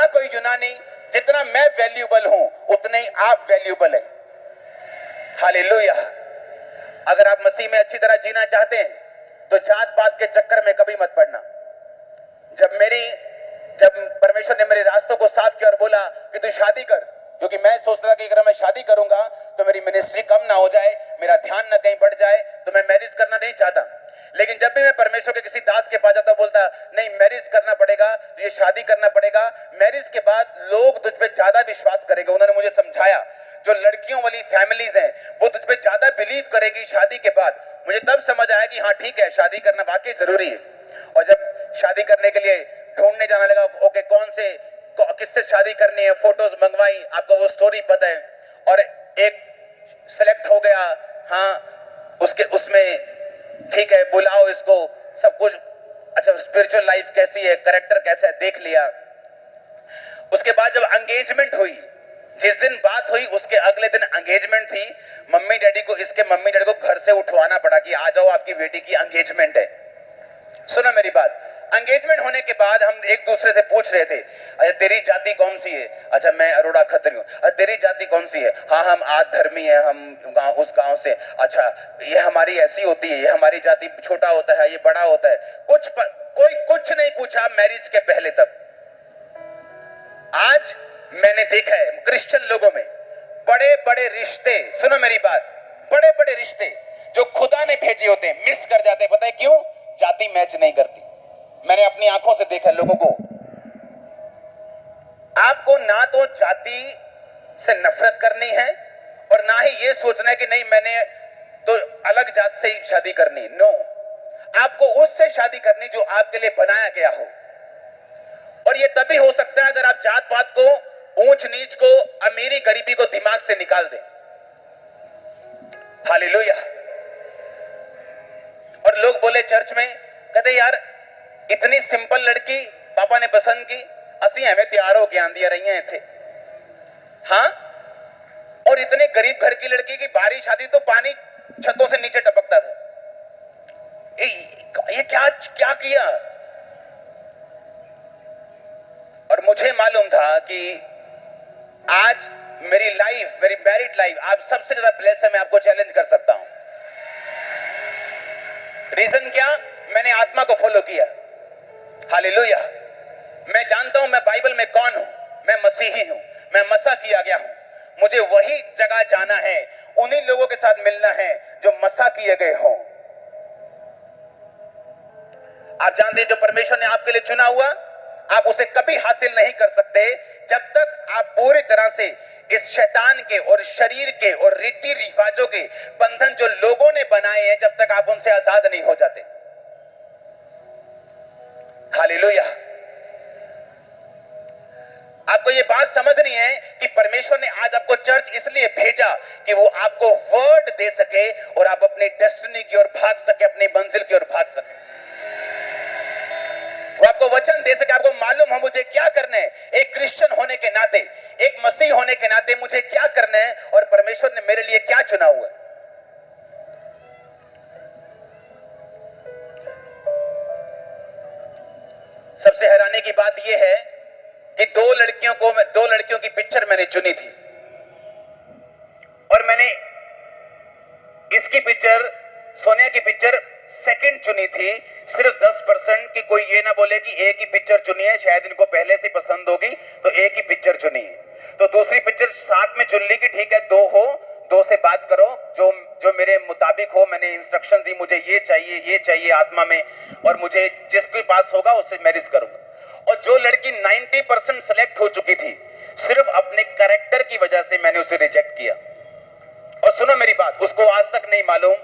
कोई यूनानी, जितना मैं वैल्यूबल हूं उतने ही आप वैल्यूबल हैं। हालेलुया। अगर आप मसीह में अच्छी तरह जीना चाहते हैं तो जात पात के चक्कर में कभी मत पड़ना। जब परमेश्वर ने मेरे रास्तों को साफ किया और बोला कि तू शादी कर, क्योंकि मैं सोचता था कि अगर मैं शादी करूंगा तो मेरी मिनिस्ट्री कम ना हो जाए, मेरा ध्यान ना कहीं बढ़ जाए, तो मैं मैरिज करना नहीं चाहता। लेकिन जब भी मैं परमेश्वर के किसी दास के पास जाता बोलता नहीं मैरिज करना पड़ेगा, तुझे शादी करना पड़ेगा, मैरिज के बाद लोग तुझ पे ज्यादा विश्वास करेंगे। उन्होंने मुझे समझाया जो लड़कियों वाली फैमिलीज हैं वो तुझ पे ज्यादा बिलीव करेगी शादी के बाद। मुझे तब समझ आया कि हाँ ठीक है, शादी करना वाकई जरूरी है। और जब शादी करने के लिए ढूंढने जाने लगा, ओके कौन से किससे शादी करनी है, फोटोज मंगवाई, आपको वो स्टोरी पता है, और एक सिलेक्ट हो गया, हाँ उसमें ठीक है बुलाओ इसको, सब कुछ अच्छा, स्पिरिचुअल लाइफ कैसी है, कैरेक्टर कैसा है देख लिया। उसके बाद जब एंगेजमेंट हुई, जिस दिन बात हुई उसके अगले दिन एंगेजमेंट थी। इसके मम्मी डैडी को घर से उठवाना पड़ा कि आ जाओ आपकी बेटी की एंगेजमेंट है। सुनो मेरी बात, एंगेजमेंट होने के बाद हम एक दूसरे से पूछ रहे थे, अच्छा तेरी जाति कौन सी है, अच्छा मैं अरोड़ा खत्री हूँ, अच्छा तेरी जाति कौन सी है, हाँ हम आद धर्मी है, हम उस गांव से, अच्छा ये हमारी ऐसी होती है, ये हमारी जाति छोटा होता है, ये बड़ा होता है। कोई कुछ नहीं पूछा मैरिज के पहले तक। आज मैंने देखा है क्रिश्चियन लोगों में बड़े बड़े रिश्ते, सुनो मेरी बात, बड़े बड़े रिश्ते जो खुदा ने भेजे होते हैं मिस कर जाते हैं। पता है क्यों? जाति मैच नहीं करती। मैंने अपनी आंखों से देखा लोगों को। आपको ना तो जाति से नफरत करनी है और ना ही ये सोचना है कि नहीं मैंने तो अलग जात से ही शादी करनी। नो, आपको उससे शादी करनी जो आपके लिए बनाया गया हो। और ये तभी हो सकता है अगर आप जात पात को, ऊंच नीच को, अमीरी गरीबी को दिमाग से निकाल दें। हालेलुया। और लोग बोले चर्च में, कहते यार इतनी सिंपल लड़की पापा ने पसंद की, असि हमें तैयार होके आंदी रही हैं थे। हाँ, और इतने गरीब घर की लड़की की बारिश आती तो पानी छतों से नीचे टपकता था। ये क्या क्या किया? और मुझे मालूम था कि आज मेरी लाइफ, मेरी मैरिड लाइफ, आप सबसे ज्यादा ब्लेस है। मैं आपको चैलेंज कर सकता हूं। रीजन क्या? मैंने आत्मा को फॉलो किया। हालेलुया। मैं जानता हूं मैं बाइबल में कौन हूं। मैं मसीही हूं, मैं मसा किया गया हूं। मुझे वही जगह जाना है, उन्हीं लोगों के साथ मिलना है जो मसा किए गए हों। आप जानते हैं जो परमेश्वर ने आपके लिए चुना हुआ, आप उसे कभी हासिल नहीं कर सकते जब तक आप पूरी तरह से इस शैतान के और शरीर के और रीति रिवाजों के बंधन जो लोगों ने बनाए हैं, जब तक आप उनसे आजाद नहीं हो जाते। हालेलुया। आपको ये बात समझनी है कि परमेश्वर ने आज आपको चर्च इसलिए भेजा कि वो आपको वर्ड दे सके और आप अपने डेस्टिनी की ओर भाग सके, अपनी मंजिल की ओर भाग सके। वो आपको वचन दे सके, आपको मालूम हो मुझे क्या करना है। एक क्रिश्चियन होने के नाते, एक मसीह होने के नाते मुझे क्या करना है और परमेश्वर ने मेरे लिए क्या चुना हुआ है। सबसे हैरानी की बात यह है कि दो लड़कियों की पिक्चर मैंने चुनी थी और मैंने इसकी पिक्चर, सोनिया की पिक्चर सेकंड चुनी थी। सिर्फ 10% की कोई ये ना बोले कि एक ही पिक्चर चुनी है, शायद इनको पहले से पसंद होगी तो एक ही पिक्चर चुनी है। तो दूसरी पिक्चर साथ में चुन ली कि ठीक है दो हो, दो से बात करो जो मेरे मुताबिक हो। मैंने इंस्ट्रक्शन दी, मुझे ये चाहिए आत्मा में, और मुझे जिसके पास होगा उससे मैरिज करूंगा। और जो लड़की 90% सेलेक्ट हो चुकी थी, सिर्फ अपने कैरेक्टर की वजह से मैंने उसे रिजेक्ट किया। और सुनो मेरी बात, उसको आज तक नहीं मालूम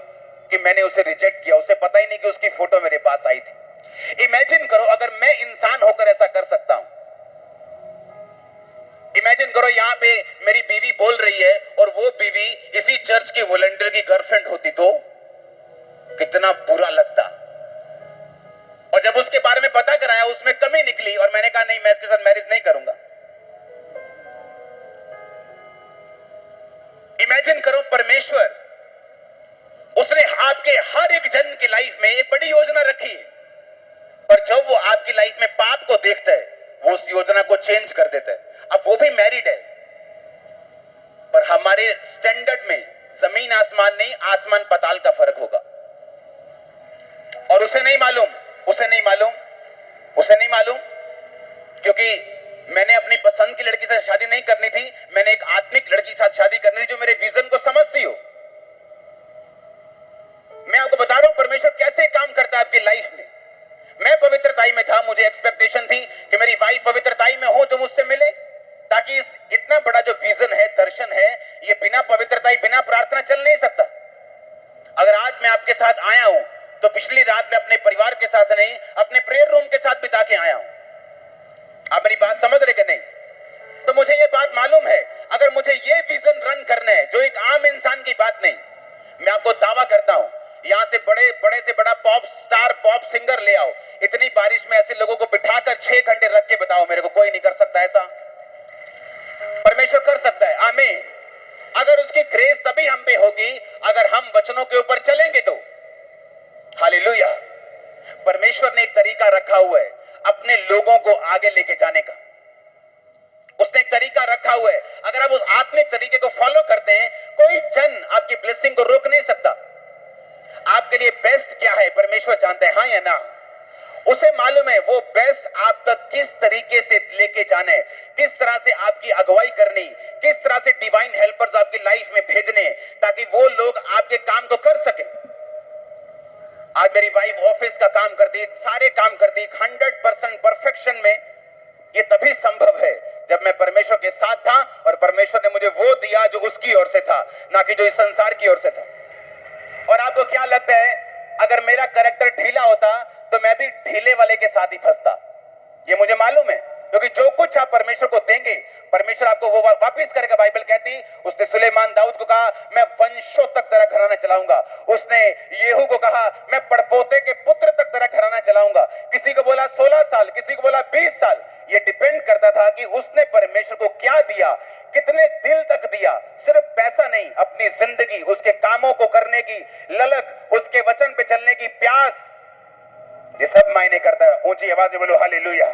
कि मैंने उसे रिजेक्ट किया। उसे पता ही नहीं कि उसकी फोटो मेरे पास आई थी। इमेजिन करो अगर मैं इंसान होकर ऐसा कर सकता हूं। इमेजिन करो यहां पे मेरी बीवी बोल रही है और वो बीवी इसी चर्च की वॉलंटियर की गर्लफ्रेंड होती तो कितना बुरा लगता। और जब उसके बारे में पता कराया उसमें कमी निकली और मैंने कहा नहीं मैं इसके साथ मैरिज नहीं करूंगा। इमेजिन करो परमेश्वर, उसने आपके हर एक जन की लाइफ में एक बड़ी योजना रखी है, पर जब वो आपकी लाइफ में पाप को देखता है वो उस योजना को चेंज कर देता है। अब वो भी मैरिड है, पर हमारे स्टैंडर्ड में जमीन आसमान नहीं, आसमान पताल का फर्क होगा। और उसे नहीं मालूम, क्योंकि मैंने अपनी पसंद की लड़की से शादी नहीं करनी थी, मैंने एक आत्मिक लड़की के साथ शादी करनी थी जो मेरे विजन को समझती हो। मैं आपको बता रहा हूं परमेश्वर कैसे काम करता है आपकी लाइफ में। मैं पवित्रताई में था, मुझे एक्सपेक्टेशन थी कि मेरी वाइफ पवित्रताई में हो, जो मुझसे मिले, ताकि इतना बड़ा जो विजन है, दर्शन है, ये बिना पवित्रताई, बिना प्रार्थना चल नहीं सकता। अगर आज मैं आपके साथ आया हूं तो पिछली रात में अपने परिवार के साथ नहीं, अपने प्रेयर रूम के साथ बिता के आया हूं। आप मेरी बात समझ रहे कि नहीं? तो मुझे ये बात मालूम है, अगर मुझे ये विजन रन करना है जो एक आम इंसान की बात नहीं, मैं आपको दावा करता हूं, यहां से बड़े से बड़ा पॉप स्टार, पॉप सिंगर ले आओ, इतनी बारिश में ऐसे लोगों को बिठाकर 6 घंटे रख के बताओ मेरे को, कोई नहीं कर सकता ऐसा। परमेश्वर कर सकता है। आमीन। अगर उसकी ग्रेस तभी हम पे होगी अगर हम वचनों के ऊपर चलेंगे तो। हालेलुया। परमेश्वर ने एक तरीका रखा हुआ है अपने लोगों को आगे लेके जाने का। उसने एक तरीका रखा हुआ है, अगर आप उस आत्मिक तरीके को फॉलो करते हैं, कोई जन आपकी ब्लेसिंग को रोक नहीं सकता। आपके लिए बेस्ट क्या है परमेश्वर जानते हैं, हाँ या ना? उसे मालूम है वो बेस्ट आप तक किस तरीके से लेके जाना है, किस तरह से आपकी अगुवाई करनी, किस तरह से डिवाइन हेल्पर्स आपकी लाइफ में भेजने, ताकि वो लोग आपके काम को कर सके। आज मेरी वाइफ ऑफिस का काम करती है, सारे काम करती है 100% परफेक्शन में। ये तभी संभव है जब मैं परमेश्वर के साथ था और परमेश्वर ने मुझे वो दिया जो उसकी ओर से था, ना कि जो इस संसार की ओर से था। और आपको क्या लगता है, अगर मेरा कैरेक्टर ढीला होता तो मैं भी ढीले वाले के साथ ही फंसता? ये मुझे मालूम है, क्योंकि जो कुछ आप परमेश्वर को देंगे, परमेश्वर आपको वो वापस करेगा। बाइबल कहती, उसने सुलेमान दाऊद को कहा, मैं वंशों तक तेरा घराना चलाऊंगा। उसने येहू को कहा, मैं पड़पोते के पुत्र तक तेरा घराना चलाऊंगा। किसी को बोला 16 साल, किसी को बोला 20 साल। ये डिपेंड करता था कि उसने परमेश्वर को क्या दिया, कितने दिल तक दिया। सिर्फ पैसा नहीं, अपनी जिंदगी, उसके कामों को करने की ललक, उसके वचन पे चलने की प्यास, ये सब मायने करता है। ऊंची आवाज में बोलो हालेलुया।